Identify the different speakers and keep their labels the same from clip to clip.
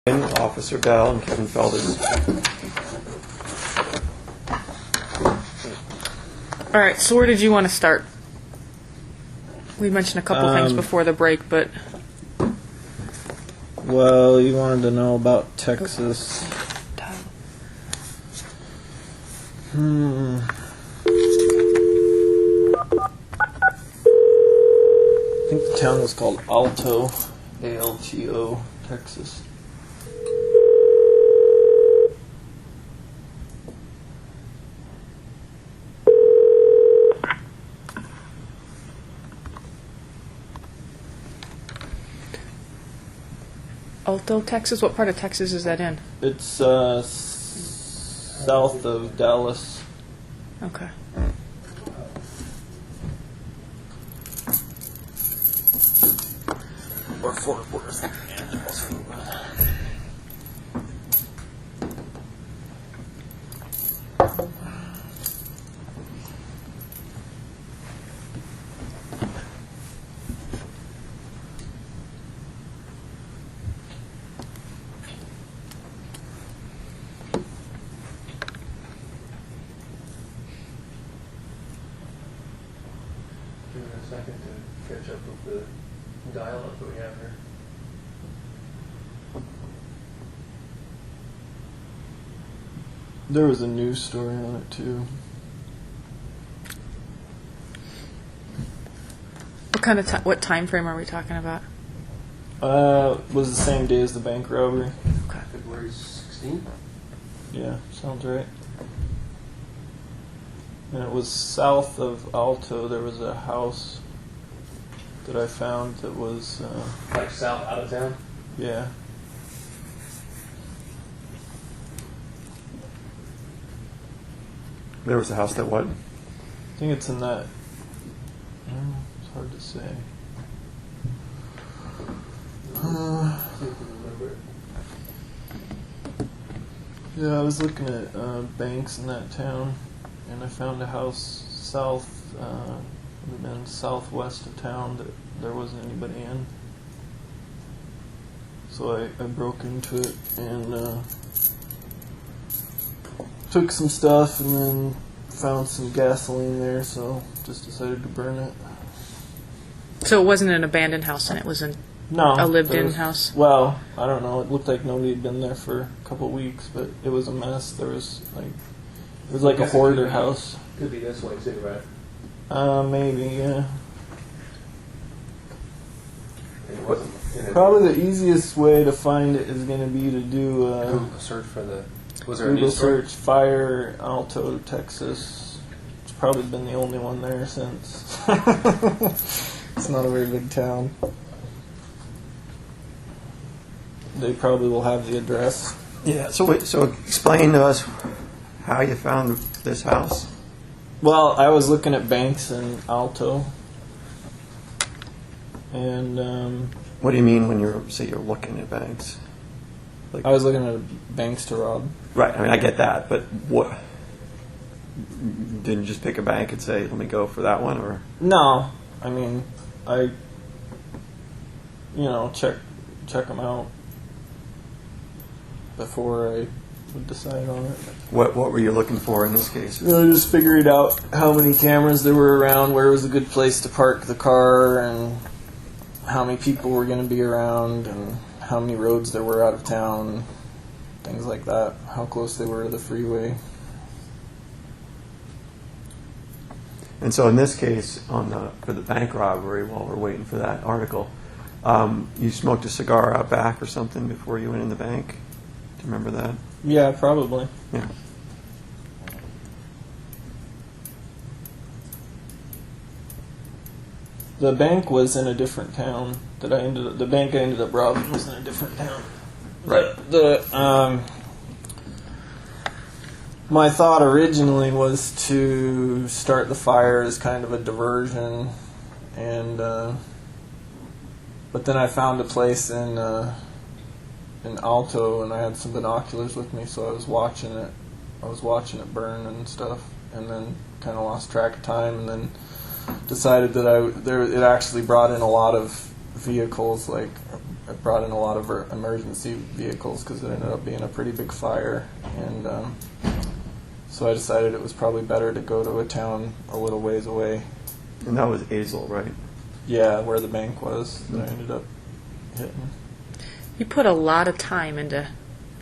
Speaker 1: Officer Bell and Kevin Felders.
Speaker 2: All right, so where did you want to start? We mentioned a couple things before the break, but...
Speaker 3: Well, you wanted to know about Texas. I think the town was called Alto, A-L-T-O, Texas.
Speaker 2: Alto, Texas? What part of Texas is that in?
Speaker 3: It's south of Dallas.
Speaker 2: Okay.
Speaker 3: Or Fort Worth.
Speaker 1: Give it a second to catch up with the dial-up that we have here.
Speaker 3: There was a news story on it too.
Speaker 2: What time frame are we talking about?
Speaker 3: Was the same day as the bank robbery.
Speaker 2: Okay.
Speaker 1: February 16th?
Speaker 3: Yeah, sounds right. And it was south of Alto. There was a house that I found that was,
Speaker 1: Like south, out of town?
Speaker 3: yeah.
Speaker 1: There was a house that what?
Speaker 3: I think it's in that. It's hard to say. Yeah, I was looking at banks in that town, and I found a house south, and southwest of town that there wasn't anybody in. So I broke into it and took some stuff, and then found some gasoline there, so just decided to burn it.
Speaker 2: So it wasn't an abandoned house, and it was a
Speaker 3: No,
Speaker 2: lived-in house?
Speaker 3: Well, I don't know. It looked like nobody had been there for a couple of weeks, but it was a mess. It was like a hoarder house.
Speaker 1: Could be this way too, right?
Speaker 3: Maybe, yeah.
Speaker 1: It wasn't.
Speaker 3: Probably the easiest way to find it is going to be to do
Speaker 1: Google search for the. Was there a
Speaker 3: Google
Speaker 1: news story?
Speaker 3: search fire Alto, Texas. It's probably been the only one there since. It's not a very big town. They probably will have the address.
Speaker 1: Yeah. So explain to us how you found this house.
Speaker 3: Well, I was looking at banks in Alto, and
Speaker 1: What do you mean when you're looking at banks?
Speaker 3: I was looking at banks to rob.
Speaker 1: Right. I mean, I get that, but what? Didn't you just pick a bank and say, "Let me go for that one," or?
Speaker 3: No, I mean, I check them out before I would decide on it.
Speaker 1: What were you looking for in this case?
Speaker 3: I just figured out how many cameras there were around, where was a good place to park the car, and how many people were going to be around, and how many roads there were out of town, things like that, how close they were to the freeway.
Speaker 1: And so in this case, for the bank robbery, while we're waiting for that article, you smoked a cigar out back or something before you went in the bank? Do you remember that?
Speaker 3: Yeah, probably.
Speaker 1: Yeah.
Speaker 3: The bank was in a different town the bank I ended up robbing was in a different town.
Speaker 1: Right.
Speaker 3: My thought originally was to start the fire as kind of a diversion, and but then I found a place in Alto, and I had some binoculars with me, so I was watching it. I was watching it burn and stuff, and then kind of lost track of time, and then decided that it actually brought in a lot of vehicles, like it brought in a lot of emergency vehicles because it ended up being a pretty big fire, and so I decided it was probably better to go to a town a little ways away.
Speaker 1: And that was Azle, right?
Speaker 3: Yeah, where the bank was that I ended up hitting.
Speaker 2: You put a lot of time into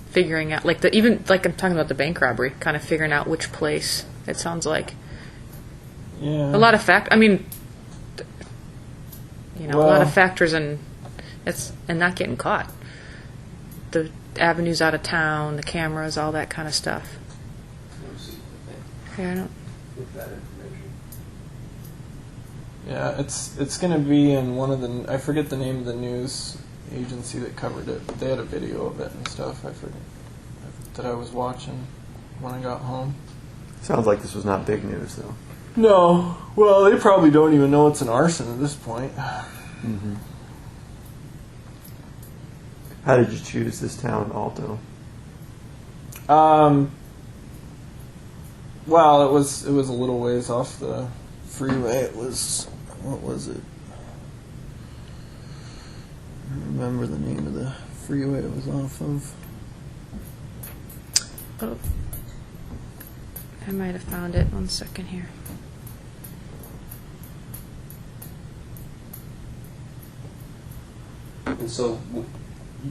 Speaker 2: figuring out, like even like I'm talking about the bank robbery, kind of figuring out which place. It sounds like
Speaker 3: Yeah.
Speaker 2: a lot of a lot of factors and not getting caught. The avenues out of town, the cameras, all that kind of stuff. Yeah, I don't.
Speaker 3: Yeah, it's going to be in one of the, I forget the name of the news agency that covered it, but they had a video of it and stuff. I forget that I was watching when I got home.
Speaker 1: Sounds like this was not big news, though.
Speaker 3: No, well, they probably don't even know it's an arson at this point.
Speaker 1: Mm-hmm. How did you choose this town, Alto?
Speaker 3: Well, it was a little ways off the freeway. It was, what was it? I don't remember the name of the freeway it was off of.
Speaker 2: Oh, I might have found it. 1 second here.
Speaker 4: And so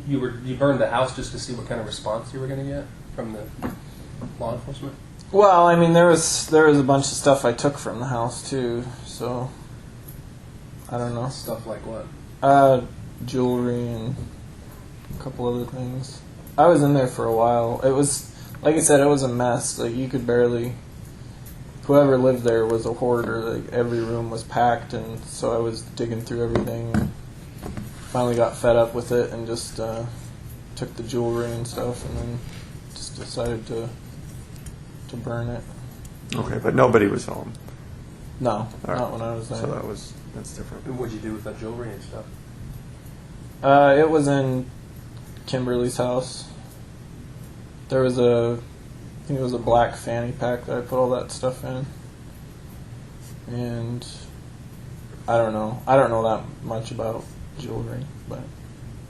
Speaker 4: you burned the house just to see what kind of response you were going to get from the law enforcement?
Speaker 3: Well, I mean, there was a bunch of stuff I took from the house too, so I don't know.
Speaker 4: Stuff like what?
Speaker 3: Jewelry and a couple other things. I was in there for a while. It was, like I said, it was a mess. Like, you could barely. Whoever lived there was a hoarder. Like, every room was packed, and so I was digging through everything. And finally got fed up with it and just took the jewelry and stuff, and then just decided to burn it.
Speaker 1: Okay, but nobody was home.
Speaker 3: No,
Speaker 1: All right.
Speaker 3: not when I was there.
Speaker 1: So that's different.
Speaker 4: And what'd you do with that jewelry and stuff?
Speaker 3: It was in Kimberly's house. There was I think it was a black fanny pack that I put all that stuff in. And I don't know that much about jewelry, but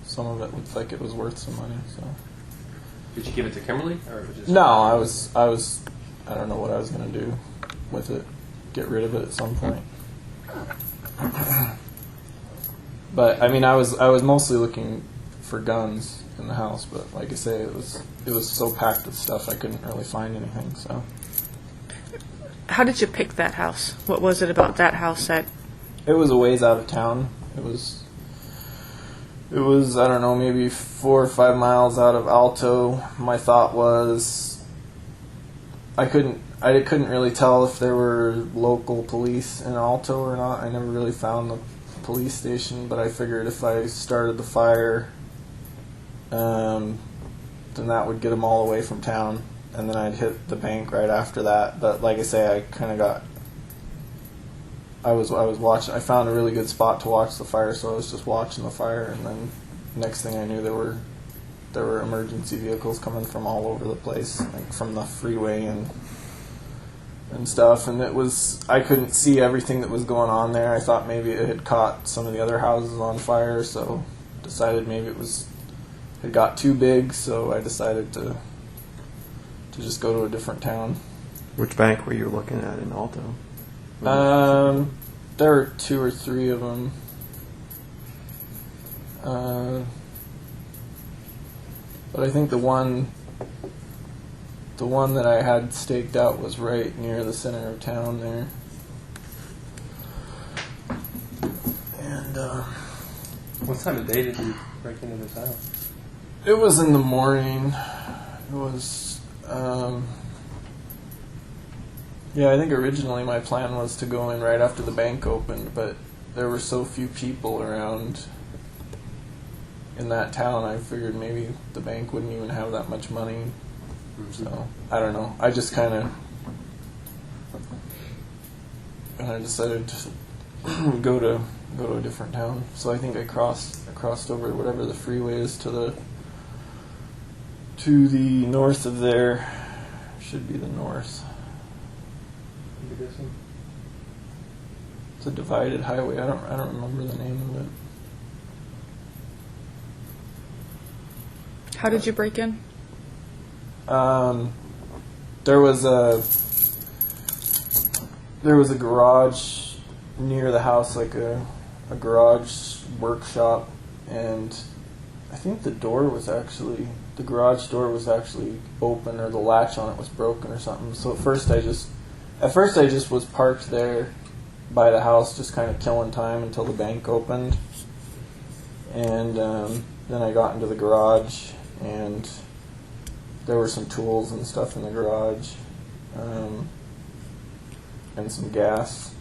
Speaker 3: some of it looked like it was worth some money. So.
Speaker 4: Did you give it to Kimberly, or was it just?
Speaker 3: No, I don't know what I was going to do with it. Get rid of it at some point. But I mean, I was mostly looking for guns in the house, but like I say, it was so packed with stuff I couldn't really find anything. So.
Speaker 2: How did you pick that house? What was it about that house that?
Speaker 3: It was a ways out of town. It was I don't know, maybe 4 or 5 miles out of Alto. My thought was I couldn't really tell if there were local police in Alto or not. I never really found the police station, but I figured if I started the fire, then that would get them all away from town, and then I'd hit the bank right after that. But like I say, I was watching. I found a really good spot to watch the fire, so I was just watching the fire, and then next thing I knew, there were emergency vehicles coming from all over the place, like from the freeway and stuff. And I couldn't see everything that was going on there. I thought maybe it had caught some of the other houses on fire, so decided maybe it got too big. So I decided to just go to a different town.
Speaker 1: Which bank were you looking at in Alto?
Speaker 3: There were 2 or 3 of them. But I think the one that I had staked out was right near the center of town there. And
Speaker 4: What time of day did you break into this house?
Speaker 3: it was in the morning. It was yeah, I think originally my plan was to go in right after the bank opened, but there were so few people around in that town, I figured maybe the bank wouldn't even have that much money. So, I don't know. I just kind of decided to go to a different town. So I think I crossed over whatever the freeway is to the north of there. Should be the north. It's a divided highway. I don't remember the name of it.
Speaker 2: How did you break in?
Speaker 3: There was a garage near the house, like a garage workshop, and I think the garage door was actually open, or the latch on it was broken or something. So at first I just was parked there by the house, just kind of killing time until the bank opened, and then I got into the garage, and there were some tools and stuff in the garage, and some gas,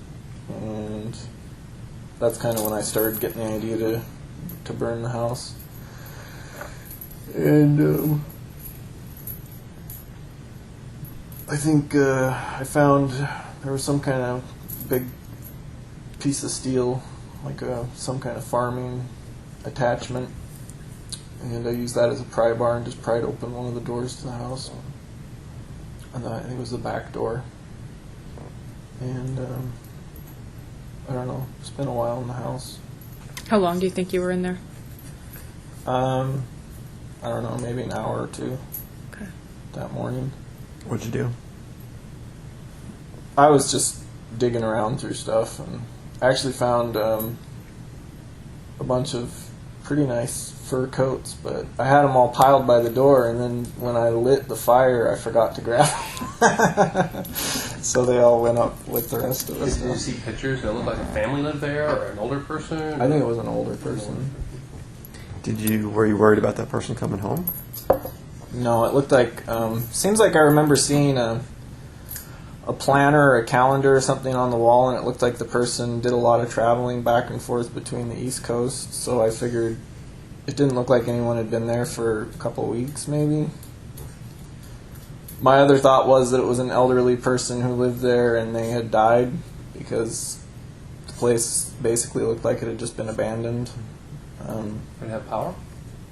Speaker 3: and that's kind of when I started getting the idea to burn the house. And I think I found there was some kind of big piece of steel, like some kind of farming attachment, and I used that as a pry bar and just pried open one of the doors to the house. And I think it was the back door. And I don't know, it's been a while in the house.
Speaker 2: How long do you think you were in there?
Speaker 3: I don't know, maybe an hour or two.
Speaker 2: Okay.
Speaker 3: That morning.
Speaker 1: What'd you do?
Speaker 3: I was just digging around through stuff, and I actually found a bunch of pretty nice fur coats, but I had them all piled by the door, and then when I lit the fire, I forgot to grab them. So they all went up with the rest of us.
Speaker 4: Did you see pictures? Did it look like a family lived there, or an older person?
Speaker 3: I think it was an older person.
Speaker 1: Were you worried about that person coming home?
Speaker 3: No, it looked like, seems like I remember seeing a planner or a calendar or something on the wall, and it looked like the person did a lot of traveling back and forth between the East Coast, so I figured it didn't look like anyone had been there for a couple of weeks, maybe. My other thought was that it was an elderly person who lived there and they had died, because the place basically looked like it had just been abandoned.
Speaker 4: Did it have power?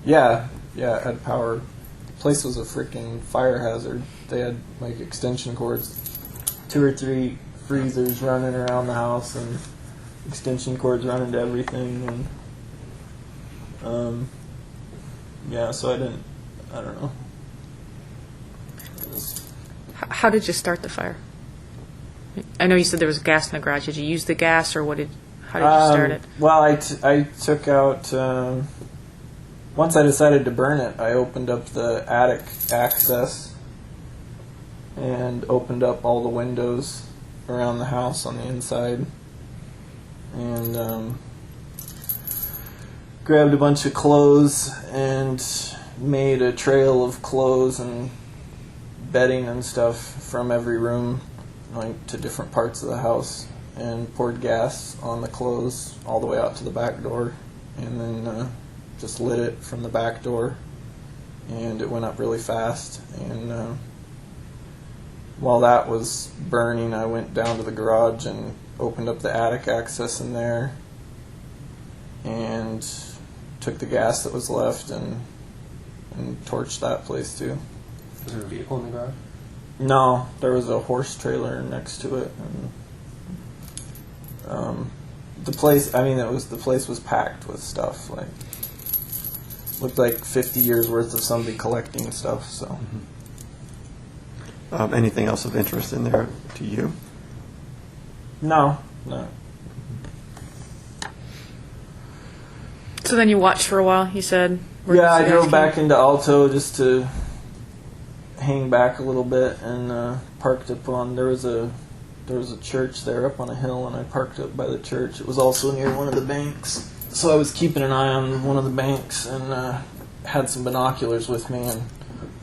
Speaker 3: Yeah, it had power. The place was a freaking fire hazard. They had like extension cords, 2 or 3 freezers running around the house, and extension cords running to everything. And so I don't know.
Speaker 2: How did you start the fire? I know you said there was gas in the garage. Did you use the gas, or how did you start it?
Speaker 3: Well, I took out, once I decided to burn it, I opened up the attic access and opened up all the windows around the house on the inside, and grabbed a bunch of clothes and made a trail of clothes and bedding and stuff from every room, like to different parts of the house, and poured gas on the clothes all the way out to the back door, and then just lit it from the back door, and it went up really fast. And while that was burning, I went down to the garage and opened up the attic access in there, and took the gas that was left and torched that place too.
Speaker 4: Was there a vehicle in the garage?
Speaker 3: No, there was a horse trailer next to it, and the place. I mean, the place was packed with stuff. Like, looked like 50 years worth of somebody collecting stuff. So,
Speaker 1: Anything else of interest in there to you?
Speaker 3: no.
Speaker 2: So then you watched for a while, you said?
Speaker 3: Yeah, I drove back into Alto just to hang back a little bit, and parked up on. There was a church there up on a hill, and I parked up by the church. It was also near one of the banks, so I was keeping an eye on one of the banks, and had some binoculars with me, and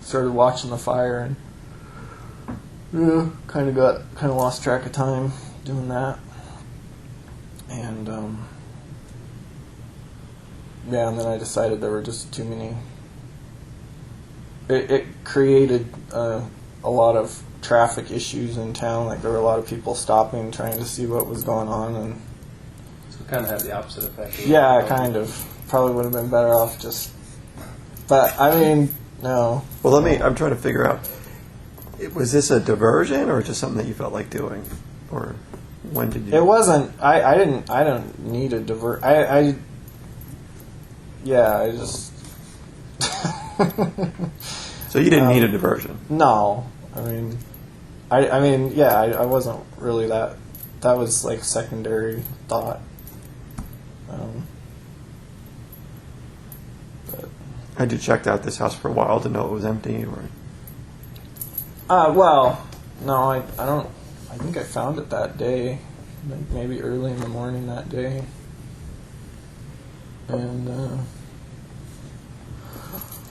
Speaker 3: started watching the fire, and kind of lost track of time doing that, and and then I decided there were just too many. It created a lot of traffic issues in town. Like, there were a lot of people stopping, trying to see what was going on, and
Speaker 4: So it kind of had the opposite effect.
Speaker 3: yeah, kind of. Probably would have been better off just. But I mean, no.
Speaker 1: Well, I'm trying to figure out, was this a diversion or just something that you felt like doing? Or when did you?
Speaker 3: It wasn't. I don't need a divert. I just.
Speaker 1: So you didn't need a diversion.
Speaker 3: No, I mean, I wasn't really that. That was like secondary thought. But
Speaker 1: Had you checked out this house for a while to know it was empty, or?
Speaker 3: well, no, I don't. I think I found it that day, like maybe early in the morning that day, and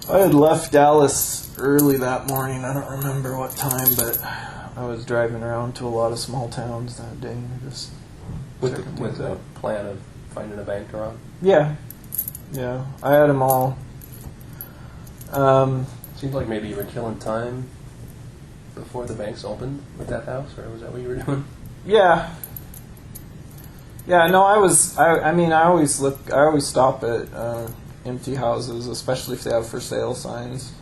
Speaker 3: I had left Dallas early that morning. I don't remember what time, but I was driving around to a lot of small towns that day. Just
Speaker 4: With
Speaker 3: checking
Speaker 4: the
Speaker 3: things out.
Speaker 4: plan of finding a bank to rob?
Speaker 3: Yeah, I had them all.
Speaker 4: Seems like maybe you were killing time before the banks opened with that house, or was that what you were doing?
Speaker 3: Yeah. No, I was. I mean, I always look. I always stop at empty houses, especially if they have for sale signs,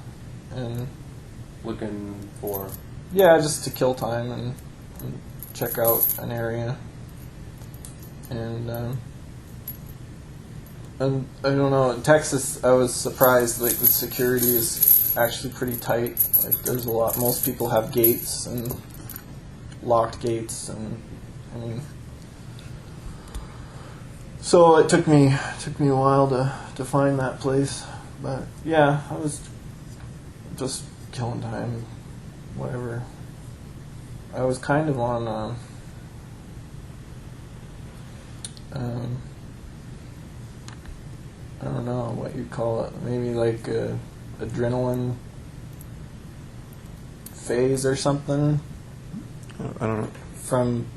Speaker 3: and
Speaker 4: Looking for...
Speaker 3: yeah, just to kill time and check out an area. And I don't know. In Texas, I was surprised. Like the security is actually pretty tight. Like there's a lot. Most people have gates and locked gates, and I mean. So it took me a while to find that place, but yeah, I was just killing time, whatever. I was kind of on I don't know what you'd call it, maybe like a adrenaline phase or something
Speaker 1: I don't know.
Speaker 3: from.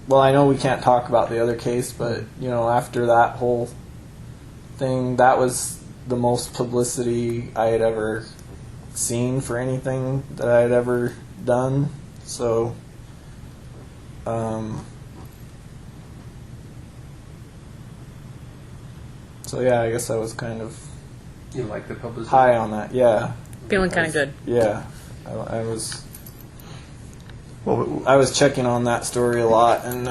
Speaker 3: Well, I know we can't talk about the other case, but after that whole thing, that was the most publicity I had ever seen for anything that I had ever done. So, yeah, I guess I was kind of
Speaker 4: You like the publicity?
Speaker 3: high on that. Yeah,
Speaker 2: Feeling kind of good.
Speaker 3: yeah. I was.
Speaker 1: Well,
Speaker 3: I was checking on that story a lot, and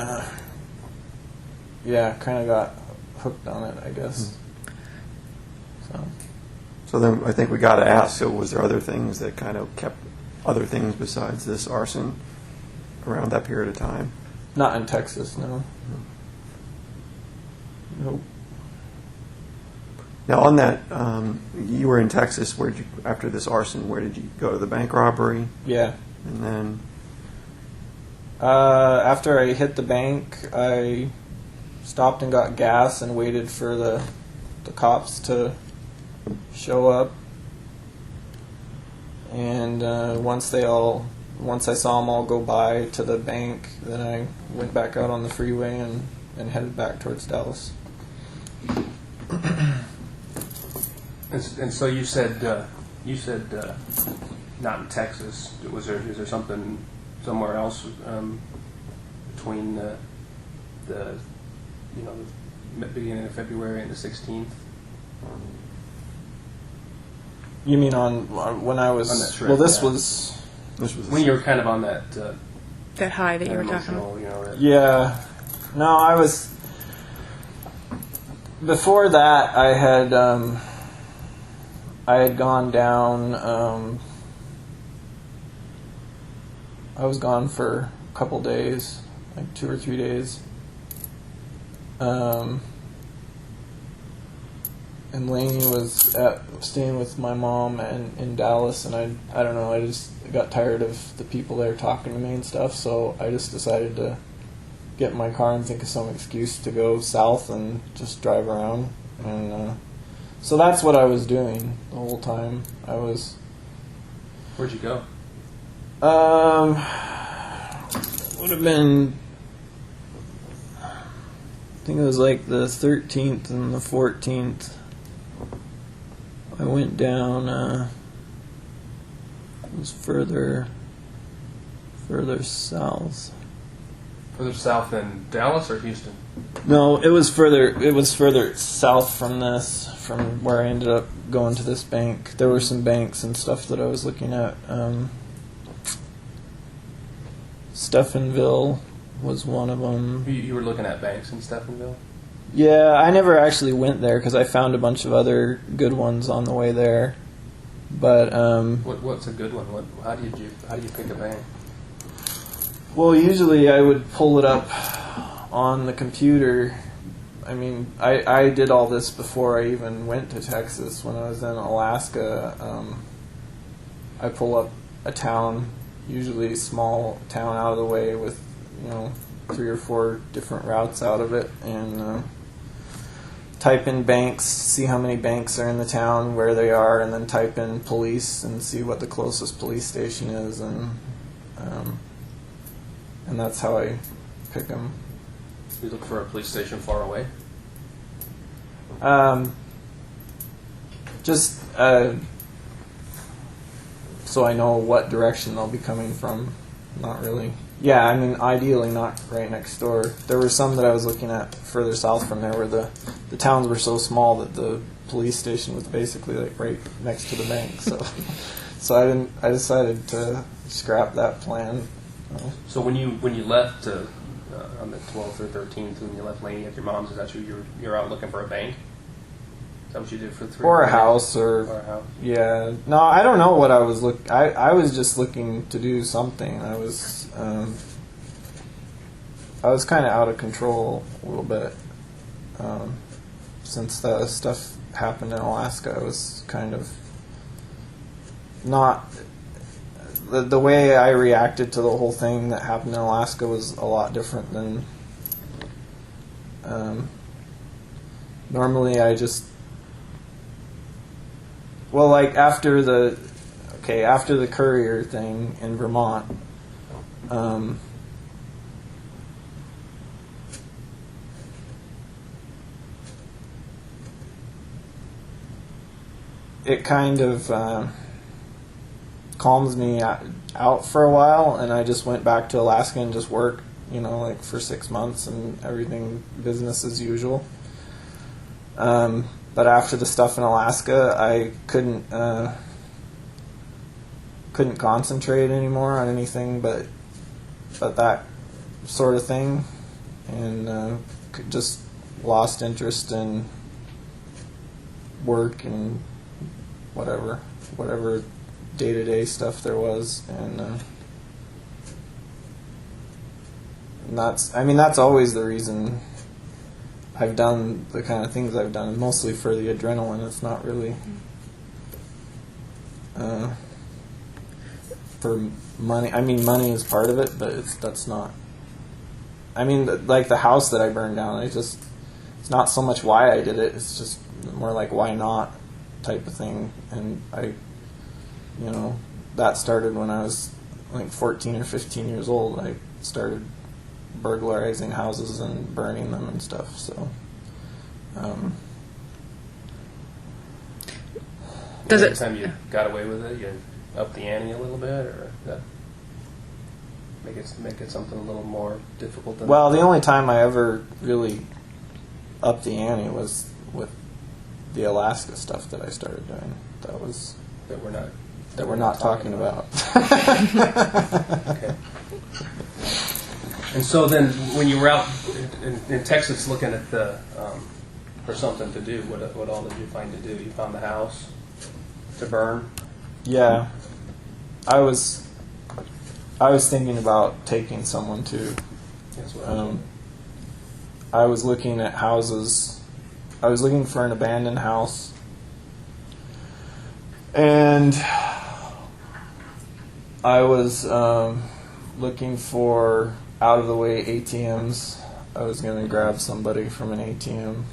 Speaker 3: yeah, kind of got hooked on it, I guess.
Speaker 1: so then I think we got to ask, so was there other things that kind of kept other things besides this arson around that period of time?
Speaker 3: Not in Texas, no. Nope.
Speaker 1: Now on that, you were in Texas. After this arson, where did you go? To the bank robbery?
Speaker 3: Yeah.
Speaker 1: And then...
Speaker 3: After I hit the bank, I stopped and got gas and waited for the cops to show up. And once I saw them all go by to the bank, then I went back out on the freeway and headed back towards Dallas.
Speaker 4: And so you said not in Texas. Is there something somewhere else between the beginning of February and the 16th?
Speaker 3: You mean when I was?
Speaker 4: On that trip,
Speaker 3: well, this
Speaker 4: yeah.
Speaker 3: was.
Speaker 4: When you were kind of on that
Speaker 2: That high that you were talking about.
Speaker 4: emotional,
Speaker 3: Yeah. No, I was. Before that, I had gone down. I was gone for a couple days, like 2 or 3 days. And Lainey was staying with my mom in Dallas, and I don't know, I just got tired of the people there talking to me and stuff, so I just decided to get in my car and think of some excuse to go south and just drive around. And so that's what I was doing the whole time.
Speaker 4: Where'd you go?
Speaker 3: Would have been, I think it was like the 13th and the 14th. I went down, it was further south.
Speaker 4: Further south than Dallas or Houston?
Speaker 3: No, it was further south from where I ended up going to this bank. There were some banks and stuff that I was looking at. Stephenville was one of them.
Speaker 4: You were looking at banks in Stephenville?
Speaker 3: Yeah, I never actually went there because I found a bunch of other good ones on the way there. But
Speaker 4: What's a good one? How do you pick a bank?
Speaker 3: well, usually I would pull it up on the computer. I mean, I did all this before I even went to Texas. When I was in Alaska, I pull up a town, usually a small town out of the way with, 3 or 4 different routes out of it, and type in banks, see how many banks are in the town, where they are, and then type in police and see what the closest police station is, and that's how I pick them.
Speaker 4: You look for a police station far away?
Speaker 3: Just so I know what direction they'll be coming from. Not really. Yeah, I mean, ideally not right next door. There were some that I was looking at further south from there where the towns were so small that the police station was basically like right next to the bank. So I decided to scrap that plan.
Speaker 4: So when you left on the 12th or 13th, when you left Laney at your mom's, is that you're out looking for a bank? Is that what you did for 3
Speaker 3: Or a
Speaker 4: days?
Speaker 3: house,
Speaker 4: Or a house.
Speaker 3: yeah. No, I don't know what I was I was just looking to do something. I was kind of out of control a little bit. Since the stuff happened in Alaska, I was kind of not. The way I reacted to the whole thing that happened in Alaska was a lot different than. Normally, I just. Well, like after the Currier thing in Vermont, it kind of calms me out for a while, and I just went back to Alaska and just worked, like for 6 months, and everything business as usual. But after the stuff in Alaska, I couldn't concentrate anymore on anything but that sort of thing, and just lost interest in work and whatever day-to-day stuff there was, and that's always the reason I've done the kind of things I've done, mostly for the adrenaline. It's not really for money. I mean, money is part of it, but that's not. I mean, like the house that I burned down, it's not so much why I did it. It's just more like why not type of thing. And that started when I was like 14 or 15 years old. I started burglarizing houses and burning them and stuff. So,
Speaker 2: Does
Speaker 4: every
Speaker 2: it?
Speaker 4: time you got away with it, you upped the ante a little bit, or that make it something a little more difficult?
Speaker 3: Well, the only time I ever really upped the ante was with the Alaska stuff that I started doing. That we're not talking about.
Speaker 4: Okay. And so then, when you were out in Texas looking at for something to do, what all did you find to do? You found the house to burn?
Speaker 3: Yeah, I was thinking about taking someone too.
Speaker 4: That's what
Speaker 3: I was looking at houses. I was looking for an abandoned house, and I was looking for out-of-the-way ATMs. I was going to grab somebody from an ATM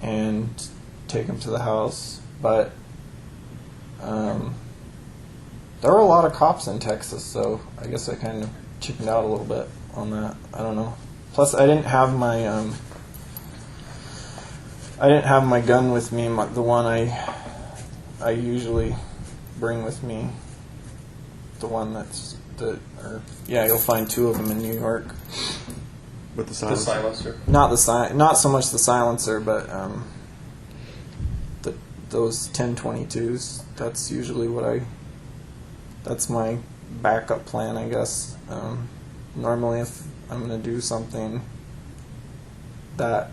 Speaker 3: and take them to the house, but there were a lot of cops in Texas, so I guess I kind of chickened out a little bit on that. I don't know. Plus, I didn't have my gun with me. The one I usually bring with me. The one you'll find 2 of them in New York.
Speaker 1: With the
Speaker 4: the
Speaker 1: silencer?
Speaker 4: silencer.
Speaker 3: Not so much the silencer, but those 1022s. That's usually that's my backup plan, I guess. Normally, if I'm going to do something, that,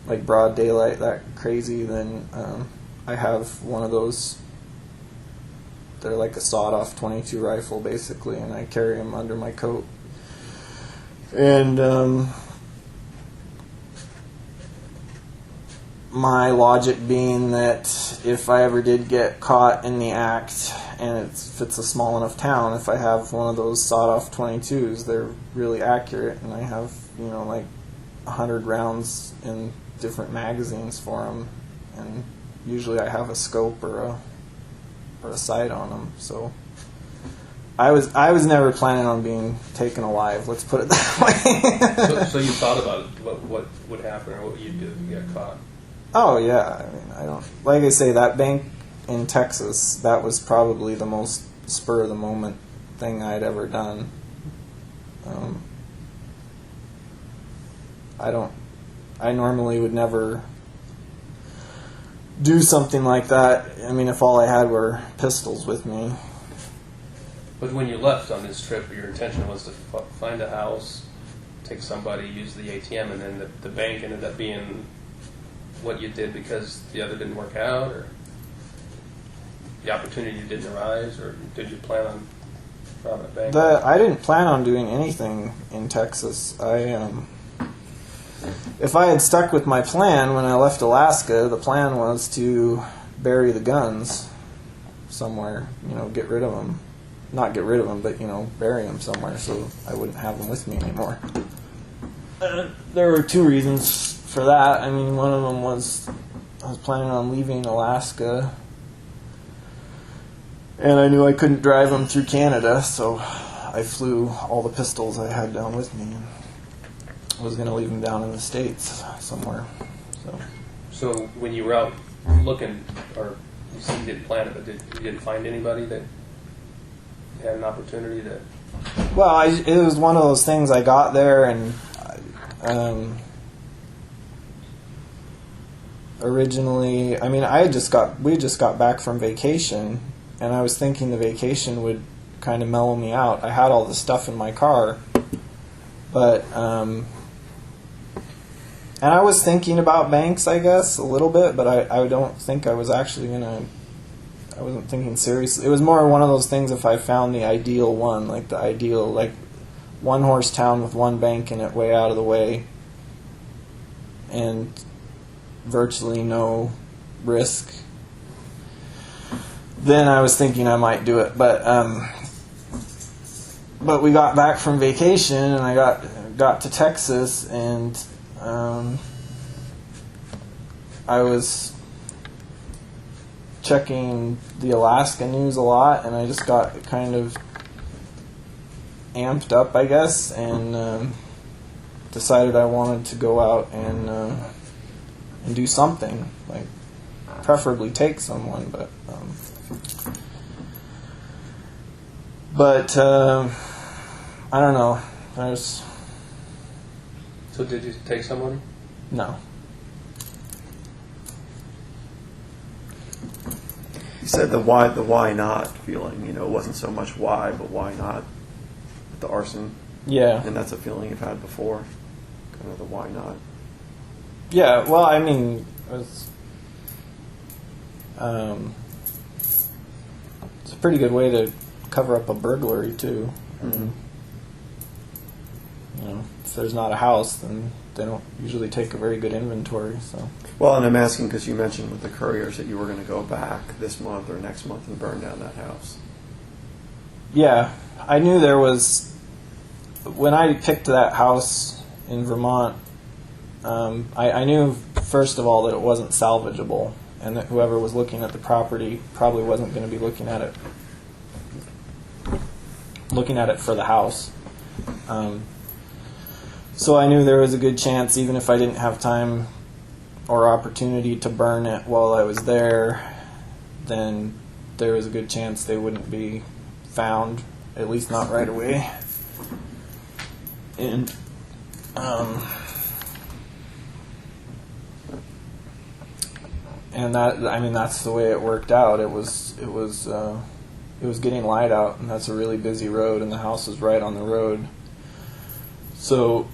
Speaker 3: like broad daylight, that crazy, then I have one of those. They're like a sawed-off .22 rifle, basically, and I carry them under my coat. And my logic being that if I ever did get caught in the act, and if it's a small enough town, if I have one of those sawed-off .22s, they're really accurate, and I have, like 100 rounds in different magazines for them, and usually I have a scope or a sight on them. So I was never planning on being taken alive. Let's put it that way.
Speaker 4: So you thought about it, what would happen or what you'd do if you got caught?
Speaker 3: Oh yeah, I mean, I don't, like I say, that bank in Texas, that was probably the most spur of the moment thing I'd ever done. I normally would never do something like that. I mean, if all I had were pistols with me.
Speaker 4: But when you left on this trip, your intention was to find a house, take somebody, use the ATM, and then the bank ended up being what you did because the other didn't work out, or the opportunity didn't arise, or did you plan on robbing a bank?
Speaker 3: I didn't plan on doing anything in Texas. If I had stuck with my plan when I left Alaska, the plan was to bury the guns somewhere, get rid of them. Not get rid of them, but, bury them somewhere so I wouldn't have them with me anymore. There were two reasons for that. I mean, one of them was I was planning on leaving Alaska, and I knew I couldn't drive them through Canada, so I flew all the pistols I had down with me, and I was going to leave them down in the States somewhere.
Speaker 4: So when you were out looking, or you said you didn't plan it, but you didn't find anybody that had an opportunity to...
Speaker 3: Well, it was one of those things. I got there, and originally, I mean, we just got back from vacation, and I was thinking the vacation would kind of mellow me out. I had all the stuff in my car, but and I was thinking about banks, I guess, a little bit, but I don't think I was actually I wasn't thinking seriously. It was more one of those things, if I found the ideal one, like the ideal, like one-horse town with one bank in it way out of the way, and virtually no risk, then I was thinking I might do it. But we got back from vacation, and I got to Texas, and I was checking the Alaska news a lot, and I just got kind of amped up, I guess, and decided I wanted to go out and do something, like preferably take someone, but I don't know.
Speaker 4: So did you take somebody?
Speaker 3: No.
Speaker 1: You said the why not feeling, it wasn't so much why, but why not with the arson.
Speaker 3: Yeah.
Speaker 1: And that's a feeling you've had before, kind of the why not.
Speaker 3: Yeah, well, I mean, it's a pretty good way to cover up a burglary, too.
Speaker 1: Mm-hmm.
Speaker 3: If there's not a house, then they don't usually take a very good inventory. So.
Speaker 1: Well, and I'm asking because you mentioned with the Curriers that you were going to go back this month or next month and burn down that house.
Speaker 3: Yeah, I knew there was... When I picked that house in Vermont, I knew, first of all, that it wasn't salvageable, and that whoever was looking at the property probably wasn't going to be looking at it for the house. So I knew there was a good chance, even if I didn't have time or opportunity to burn it while I was there, then there was a good chance they wouldn't be found, at least not right away. And that, I mean, that's the way it worked out. It was getting light out, and that's a really busy road, and the house was right on the road. So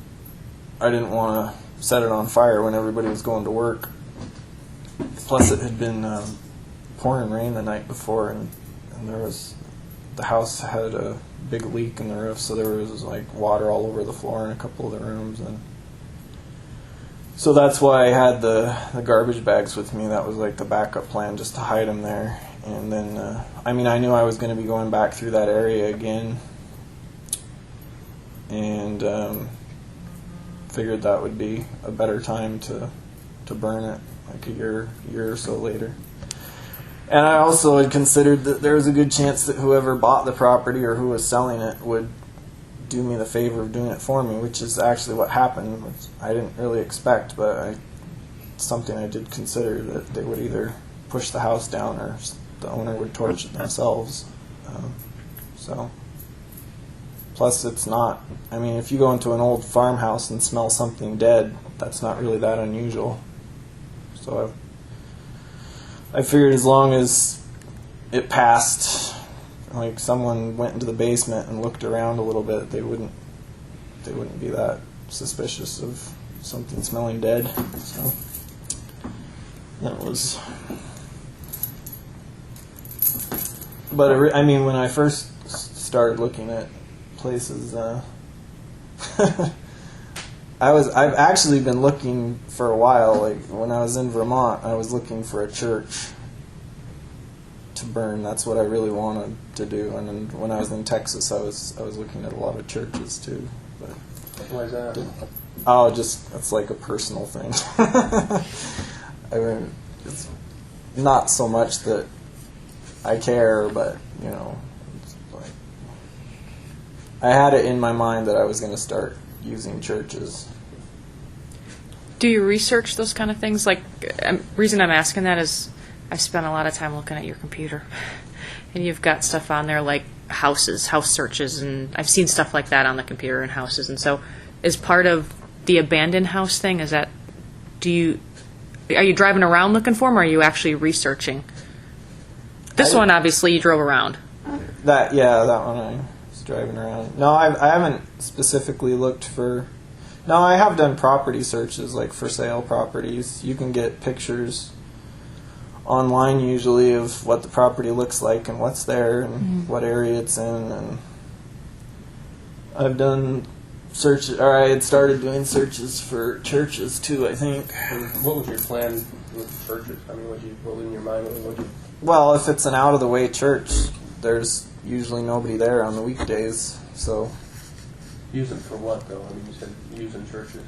Speaker 3: I didn't want to set it on fire when everybody was going to work. Plus, it had been pouring rain the night before, and the house had a big leak in the roof, so there was like water all over the floor in a couple of the rooms, and so that's why I had the garbage bags with me. That was like the backup plan, just to hide them there. And then, I knew I was going to be going back through that area again, and figured that would be a better time to burn it, like a year or so later. And I also had considered that there was a good chance that whoever bought the property or who was selling it would do me the favor of doing it for me, which is actually what happened, which I didn't really expect, but something I did consider, that they would either push the house down or the owner would torch it themselves. So, plus it's not, if you go into an old farmhouse and smell something dead, that's not really that unusual. So I figured as long as it passed, like someone went into the basement and looked around a little bit, they wouldn't be that suspicious of something smelling dead. So that was. But when I first started looking at places, I've actually been looking for a while. Like when I was in Vermont, I was looking for a church to burn. That's what I really wanted to do. And then when I was in Texas, I was looking at a lot of churches too. But
Speaker 4: why is that?
Speaker 3: It's like a personal thing. It's not so much that I care, but it's like I had it in my mind that I was going to start using churches.
Speaker 2: Do you research those kind of things? Like, reason I'm asking that is I've spent a lot of time looking at your computer, and you've got stuff on there like house searches, and I've seen stuff like that on the computer and houses. And so, as part of the abandoned house thing, are you driving around looking for them, or are you actually researching? This one, obviously, you drove around.
Speaker 3: That one I was driving around. No, I haven't specifically looked for. No, I have done property searches, like for sale properties. You can get pictures online usually of what the property looks like and what's there and what area it's in. And I've done searches, or I had started doing searches for churches too, I think.
Speaker 4: What was your plan with churches? What was in your mind?
Speaker 3: Well, if it's an out-of-the-way church, there's usually nobody there on the weekdays, so.
Speaker 4: Using for what, though? You said using churches.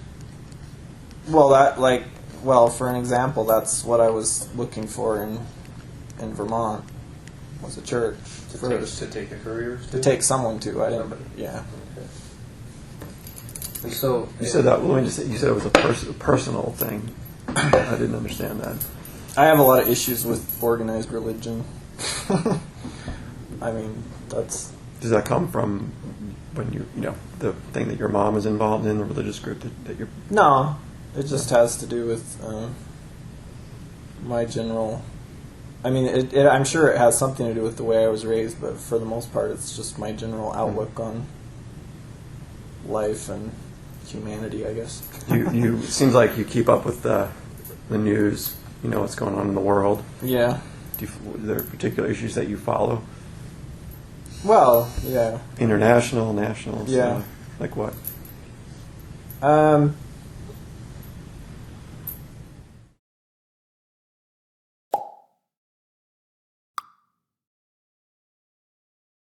Speaker 3: Well, for an example, that's what I was looking for in Vermont, was a church.
Speaker 4: To take a courier to?
Speaker 3: To take someone to. I didn't.
Speaker 4: Somebody.
Speaker 3: Yeah.
Speaker 4: Okay. And so
Speaker 1: You said that. You said it was a personal thing. I didn't understand that.
Speaker 3: I have a lot of issues with organized religion. That's.
Speaker 1: Does that come from when the thing that your mom is involved in, the religious group that you're?
Speaker 3: No, it just has to do with my general. I'm sure it has something to do with the way I was raised, but for the most part, it's just my general outlook on life and humanity, I guess.
Speaker 1: You it seems like you keep up with the news. You know what's going on in the world.
Speaker 3: Yeah.
Speaker 1: Are there particular issues that you follow?
Speaker 3: Well, yeah.
Speaker 1: International, national.
Speaker 3: Yeah.
Speaker 1: Like what?